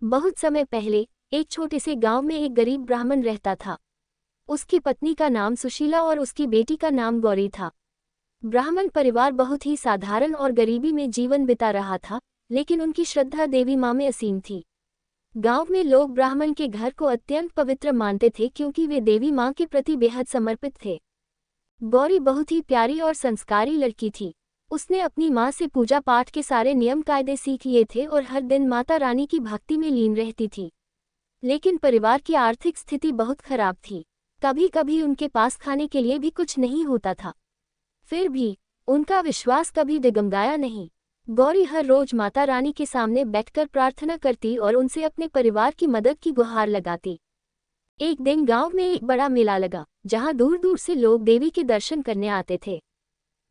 बहुत समय पहले एक छोटे से गांव में एक गरीब ब्राह्मण रहता था। उसकी पत्नी का नाम सुशीला और उसकी बेटी का नाम गौरी था। ब्राह्मण परिवार बहुत ही साधारण और गरीबी में जीवन बिता रहा था, लेकिन उनकी श्रद्धा देवी माँ में असीम थी। गांव में लोग ब्राह्मण के घर को अत्यंत पवित्र मानते थे क्योंकि वे देवी माँ के प्रति बेहद समर्पित थे। गौरी बहुत ही प्यारी और संस्कारी लड़की थी। उसने अपनी माँ से पूजा पाठ के सारे नियम कायदे सीख लिए थे और हर दिन माता रानी की भक्ति में लीन रहती थी। लेकिन परिवार की आर्थिक स्थिति बहुत खराब थी। कभी कभी उनके पास खाने के लिए भी कुछ नहीं होता था। फिर भी उनका विश्वास कभी डगमगाया नहीं। गौरी हर रोज माता रानी के सामने बैठकर प्रार्थना करती और उनसे अपने परिवार की मदद की गुहार लगाती। एक दिन गांव में एक बड़ा मेला लगा, जहां दूर दूर से लोग देवी के दर्शन करने आते थे।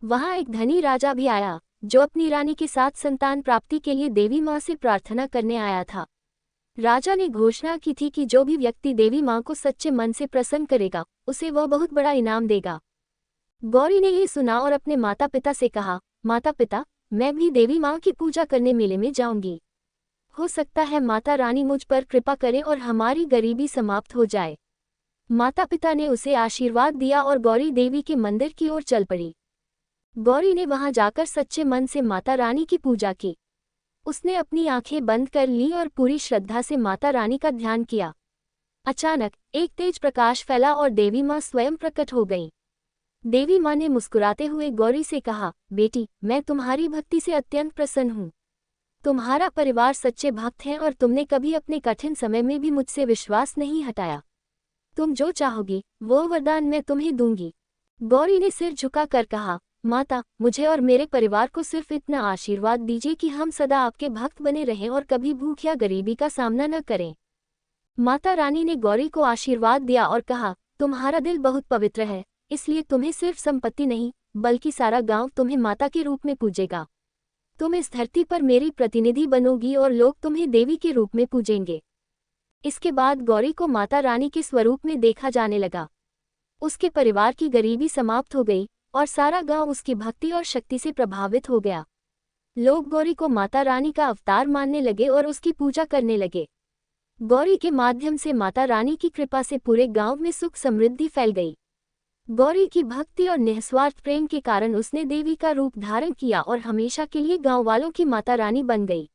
वहां एक धनी राजा भी आया, जो अपनी रानी के साथ संतान प्राप्ति के लिए देवी माँ से प्रार्थना करने आया था। राजा ने घोषणा की थी कि जो भी व्यक्ति देवी माँ को सच्चे मन से प्रसन्न करेगा, उसे वह बहुत बड़ा इनाम देगा। गौरी ने ये सुना और अपने माता पिता से कहा, माता पिता, मैं भी देवी माँ की पूजा करने मेले में जाऊंगी। हो सकता है माता रानी मुझ पर कृपा करे और हमारी गरीबी समाप्त हो जाए। माता पिता ने उसे आशीर्वाद दिया और गौरी देवी के मंदिर की ओर चल पड़ी। गौरी ने वहां जाकर सच्चे मन से माता रानी की पूजा की। उसने अपनी आंखें बंद कर ली और पूरी श्रद्धा से माता रानी का ध्यान किया। अचानक एक तेज प्रकाश फैला और देवी माँ स्वयं प्रकट हो गईं। देवी माँ ने मुस्कुराते हुए गौरी से कहा, बेटी, मैं तुम्हारी भक्ति से अत्यंत प्रसन्न हूँ। तुम्हारा परिवार सच्चे भक्त हैं और तुमने कभी अपने कठिन समय में भी मुझसे विश्वास नहीं हटाया। तुम जो चाहोगी वो वरदान मैं तुम्हें दूंगी। गौरी ने सिर झुकाकर कहा, माता, मुझे और मेरे परिवार को सिर्फ इतना आशीर्वाद दीजिए कि हम सदा आपके भक्त बने रहें और कभी भूख या गरीबी का सामना न करें। माता रानी ने गौरी को आशीर्वाद दिया और कहा, तुम्हारा दिल बहुत पवित्र है, इसलिए तुम्हें सिर्फ संपत्ति नहीं, बल्कि सारा गांव तुम्हें माता के रूप में पूजेगा। तुम इस धरती पर मेरी प्रतिनिधि बनोगी और लोग तुम्हें देवी के रूप में पूजेंगे। इसके बाद गौरी को माता रानी के स्वरूप में देखा जाने लगा। उसके परिवार की गरीबी समाप्त हो गई और सारा गांव उसकी भक्ति और शक्ति से प्रभावित हो गया। लोग गौरी को माता रानी का अवतार मानने लगे और उसकी पूजा करने लगे। गौरी के माध्यम से माता रानी की कृपा से पूरे गांव में सुख समृद्धि फैल गई। गौरी की भक्ति और निस्वार्थ प्रेम के कारण उसने देवी का रूप धारण किया और हमेशा के लिए गांव वालों की माता रानी बन गई।